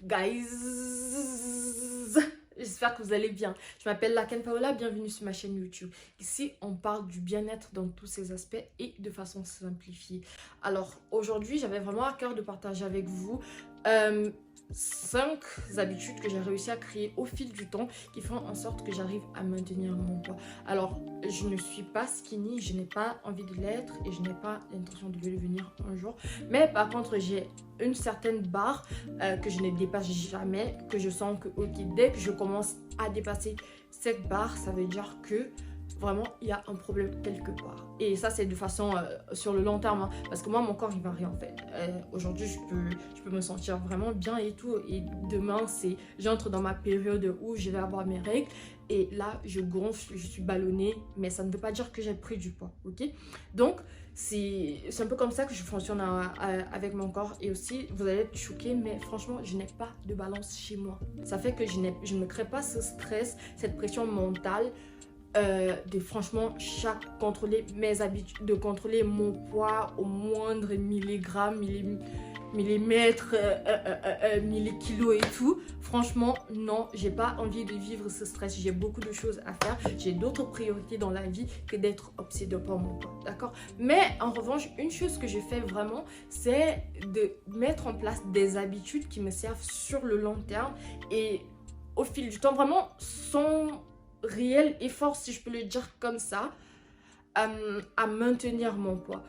Guys, j'espère que vous allez bien. Je m'appelle Laken Paola, bienvenue sur ma chaîne YouTube. Ici, on parle du bien-être dans tous ses aspects et de façon simplifiée. Alors, aujourd'hui, j'avais vraiment à cœur de partager avec vous 5 habitudes que j'ai réussi à créer au fil du temps qui font en sorte que j'arrive à maintenir mon poids. Alors, je ne suis pas skinny, je n'ai pas envie de l'être et je n'ai pas l'intention de le devenir un jour. Mais par contre, j'ai une certaine barre que je ne dépasse jamais, que je sens que dès que je commence à dépasser cette barre, ça veut dire que vraiment il y a un problème quelque part. Et ça c'est de façon sur le long terme, hein, parce que moi mon corps il varie en fait. Aujourd'hui je peux me sentir vraiment bien et tout, et demain j'entre dans ma période où je vais avoir mes règles et là je gonfle, je suis ballonnée, mais ça ne veut pas dire que j'ai pris du poids, ok? Donc c'est un peu comme ça que je fonctionne avec mon corps. Et aussi vous allez être choqués, mais franchement je n'ai pas de balance chez moi. Ça fait que je ne me crée pas ce stress, cette pression mentale de franchement contrôler mes habitudes, de contrôler mon poids au moindre milligramme, millimètre, millikilos et tout. Franchement non, j'ai pas envie de vivre ce stress. J'ai beaucoup de choses à faire, j'ai d'autres priorités dans la vie que d'être obsédée par mon poids, d'accord? Mais en revanche, une chose que je fais vraiment, c'est de mettre en place des habitudes qui me servent sur le long terme et au fil du temps, vraiment sans réel effort, si je peux le dire comme ça, à maintenir mon poids.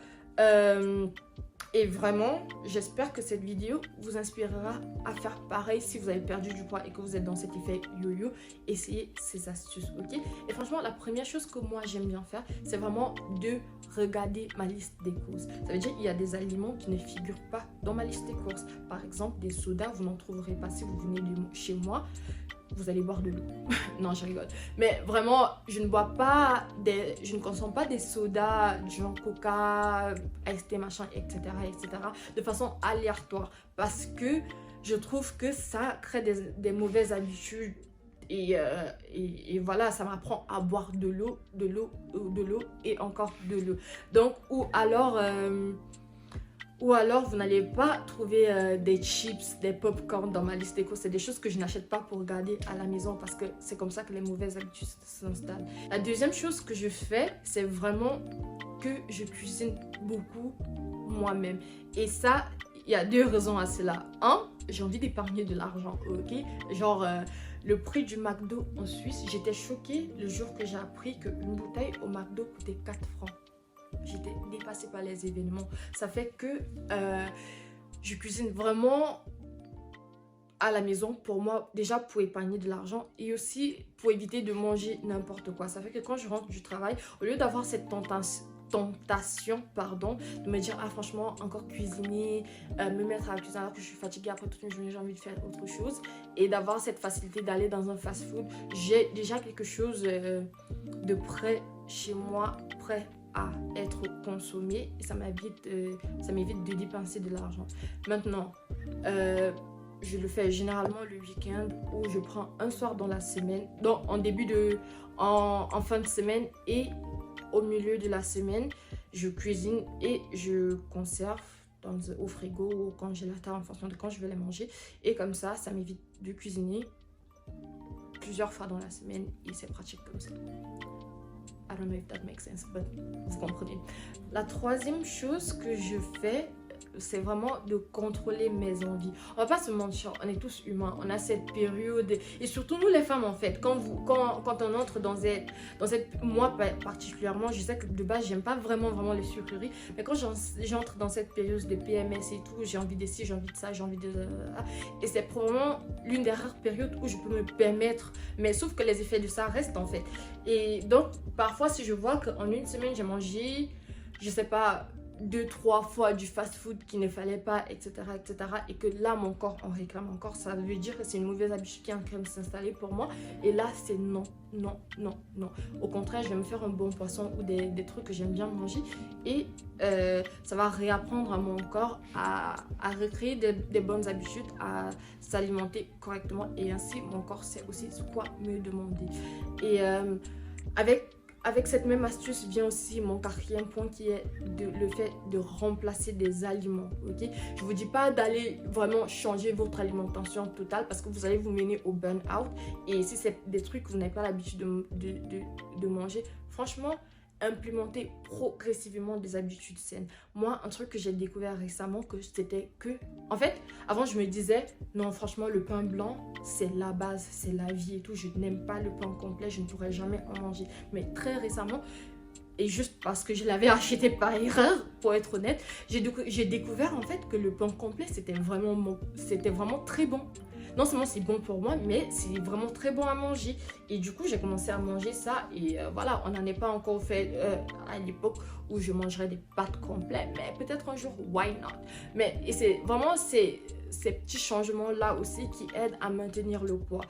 Et vraiment, j'espère que cette vidéo vous inspirera à faire pareil si vous avez perdu du poids et que vous êtes dans cet effet yo-yo. Essayez ces astuces, ok? Et franchement, la première chose que moi j'aime bien faire, c'est vraiment de regarder ma liste des courses. Ça veut dire qu'il y a des aliments qui ne figurent pas dans ma liste des courses. Par exemple, des sodas, vous n'en trouverez pas si vous venez de chez moi. Vous allez boire de l'eau. Non, je rigole. Mais vraiment, je ne consomme pas des sodas, du genre Coca, Iced Tea, machin, etc., de façon aléatoire. Parce que je trouve que ça crée des mauvaises habitudes. Et voilà, ça m'apprend à boire de l'eau et encore de l'eau. Donc, ou alors, vous n'allez pas trouver des chips, des pop-corn dans ma liste des courses. C'est des choses que je n'achète pas pour garder à la maison parce que c'est comme ça que les mauvaises habitudes s'installent. La deuxième chose que je fais, c'est vraiment que je cuisine beaucoup moi-même. Et ça, il y a 2 raisons à cela. Un, j'ai envie d'épargner de l'argent, ok? Genre, le prix du McDo en Suisse, j'étais choquée le jour que j'ai appris qu'une bouteille au McDo coûtait 4 francs. J'étais dépassée par les événements. Ça fait que je cuisine vraiment à la maison pour moi, déjà pour épargner de l'argent et aussi pour éviter de manger n'importe quoi. Ça fait que quand je rentre du travail, au lieu d'avoir cette tentation de me dire ah franchement encore cuisiner, me mettre à la cuisine alors que je suis fatiguée après toute une journée, j'ai envie de faire autre chose, et d'avoir cette facilité d'aller dans un fast food, j'ai déjà quelque chose de prêt chez moi, prêt à être consommé, et ça m'évite de dépenser de l'argent. Maintenant, je le fais généralement le week-end où je prends un soir dans la semaine, donc en fin de semaine et au milieu de la semaine, je cuisine et je conserve au frigo ou au congélateur en fonction de quand je vais les manger. Et comme ça m'évite de cuisiner plusieurs fois dans la semaine et c'est pratique comme ça. I don't know if that makes sense, but vous comprenez. La troisième chose que je fais, c'est vraiment de contrôler mes envies. On va pas se mentir, on est tous humains, on a cette période, et surtout nous les femmes en fait, quand on entre dans cette, moi particulièrement, je sais que de base j'aime pas vraiment les sucreries, mais quand j'entre dans cette période de PMS et tout, j'ai envie de ci, j'ai envie de ça, j'ai envie de... Et c'est probablement l'une des rares périodes où je peux me permettre, mais sauf que les effets de ça restent en fait. Et donc parfois si je vois qu'en une semaine j'ai mangé, je sais pas, 2-3 fois du fast-food qu'il ne fallait pas, etc., et que là mon corps en réclame encore, ça veut dire que c'est une mauvaise habitude qui est en train de s'installer pour moi. Et là c'est non. Au contraire, je vais me faire un bon poisson ou des trucs que j'aime bien manger, et ça va réapprendre à mon corps à recréer des bonnes habitudes, à s'alimenter correctement, et ainsi mon corps sait aussi quoi me demander. Et avec avec cette même astuce vient aussi mon quatrième point qui est le fait de remplacer des aliments, ok? Je vous dis pas d'aller vraiment changer votre alimentation totale parce que vous allez vous mener au burn-out. Et si c'est des trucs que vous n'avez pas l'habitude de manger, franchement, implémenter progressivement des habitudes saines. Moi, un truc que j'ai découvert récemment, que c'était que... En fait, avant, je me disais, non, franchement, le pain blanc, c'est la base, c'est la vie et tout. Je n'aime pas le pain complet, je ne pourrais jamais en manger. Mais très récemment, et juste parce que je l'avais acheté par erreur, pour être honnête, j'ai découvert en fait que le pain complet, c'était vraiment très bon. Non seulement c'est bon pour moi, mais c'est vraiment très bon à manger. Et du coup, j'ai commencé à manger ça. Et voilà, on n'en est pas encore fait à l'époque où je mangerais des pâtes complètes. Mais peut-être un jour, why not? Mais c'est vraiment ces petits changements-là aussi qui aident à maintenir le poids.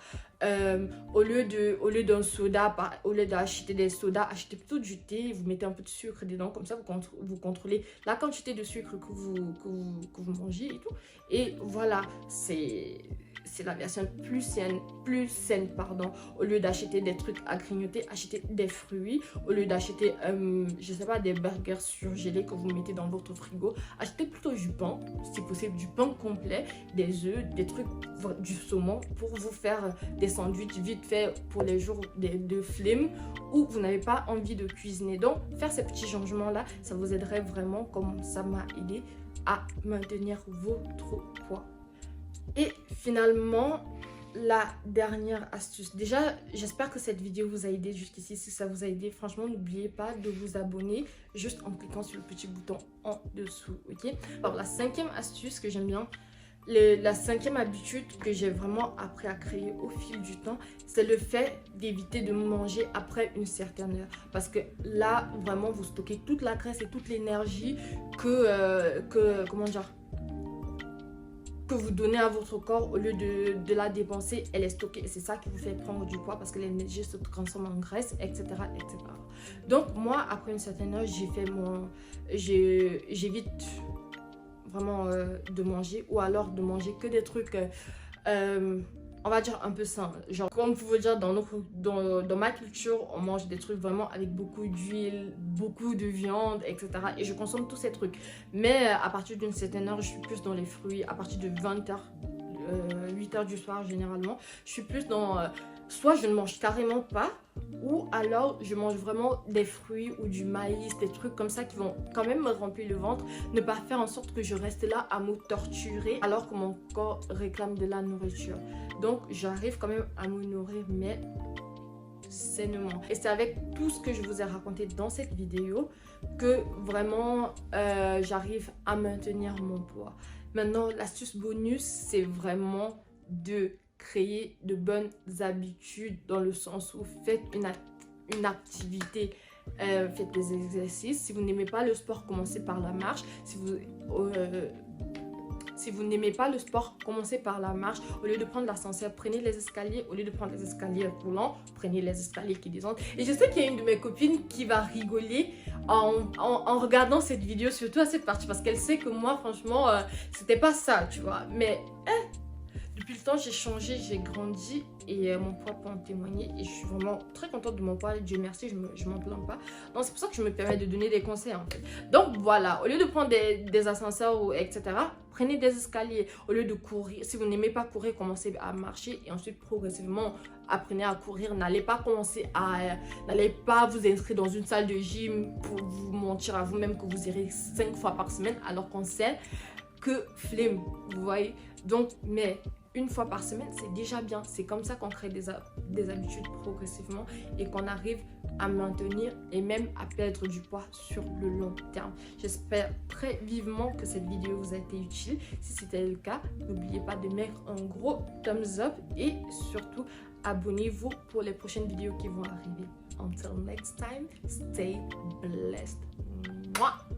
Au lieu d'un soda, au lieu d'acheter des sodas, achetez plutôt du thé. Vous mettez un peu de sucre dedans. Comme ça, vous contrôlez la quantité de sucre que vous mangez et tout. Et voilà, c'est la version plus saine, pardon. Au lieu d'acheter des trucs à grignoter, achetez des fruits. Au lieu d'acheter, je sais pas, des burgers surgelés que vous mettez dans votre frigo, achetez plutôt du pain, si possible du pain complet, des œufs, des trucs, du saumon pour vous faire des sandwichs vite fait pour les jours de flemme où vous n'avez pas envie de cuisiner. Donc, faire ces petits changements-là, ça vous aiderait vraiment, comme ça m'a aidé, à maintenir votre poids. Et finalement, la dernière astuce. Déjà, j'espère que cette vidéo vous a aidé jusqu'ici. Si ça vous a aidé, franchement, n'oubliez pas de vous abonner juste en cliquant sur le petit bouton en dessous, ok? Alors, la cinquième astuce que j'aime bien, la cinquième habitude que j'ai vraiment appris à créer au fil du temps, c'est le fait d'éviter de manger après une certaine heure. Parce que là, vraiment, vous stockez toute la graisse et toute l'énergie comment dire, que vous donnez à votre corps. Au lieu de la dépenser, elle est stockée et c'est ça qui vous fait prendre du poids parce que l'énergie se transforme en graisse, etc., etc. Donc moi, après une certaine heure, j'évite vraiment de manger, ou alors de manger que des trucs on va dire un peu sains. Genre, comme vous pouvez dire, dans ma culture, on mange des trucs vraiment avec beaucoup d'huile, beaucoup de viande, etc. Et je consomme tous ces trucs. Mais à partir d'une certaine heure, je suis plus dans les fruits. À partir de 20h, 8h du soir généralement, je suis plus dans... soit je ne mange carrément pas, ou alors je mange vraiment des fruits ou du maïs, des trucs comme ça qui vont quand même me remplir le ventre. Ne pas faire en sorte que je reste là à me torturer alors que mon corps réclame de la nourriture. Donc j'arrive quand même à me nourrir, mais sainement. Et c'est avec tout ce que je vous ai raconté dans cette vidéo que vraiment j'arrive à maintenir mon poids. Maintenant, l'astuce bonus, c'est vraiment de créer de bonnes habitudes, dans le sens où faites une activité, faites des exercices. Si vous n'aimez pas le sport, commencez par la marche. Si vous n'aimez pas le sport, commencez par la marche. Au lieu de prendre l'ascenseur, prenez les escaliers. Au lieu de prendre les escaliers roulants, prenez les escaliers qui descendent. Et je sais qu'il y a une de mes copines qui va rigoler en regardant cette vidéo, surtout à cette partie, parce qu'elle sait que moi, franchement, c'était pas ça, tu vois. Mais depuis le temps, j'ai changé, j'ai grandi et mon poids peut en témoigner. Et je suis vraiment très contente de mon poids. Dieu merci, je m'en plains pas. Donc, c'est pour ça que je me permets de donner des conseils en fait. Donc, voilà, au lieu de prendre des ascenseurs, etc., prenez des escaliers. Au lieu de courir, si vous n'aimez pas courir, commencez à marcher et ensuite progressivement apprenez à courir. N'allez pas vous inscrire dans une salle de gym pour vous mentir à vous-même que vous irez 5 fois par semaine alors qu'on sait que flemme, vous voyez. Donc, mais une fois par semaine, c'est déjà bien. C'est comme ça qu'on crée des habitudes progressivement et qu'on arrive à maintenir et même à perdre du poids sur le long terme. J'espère très vivement que cette vidéo vous a été utile. Si c'était le cas, n'oubliez pas de mettre un gros thumbs up et surtout abonnez-vous pour les prochaines vidéos qui vont arriver. Until next time, stay blessed. Mouah.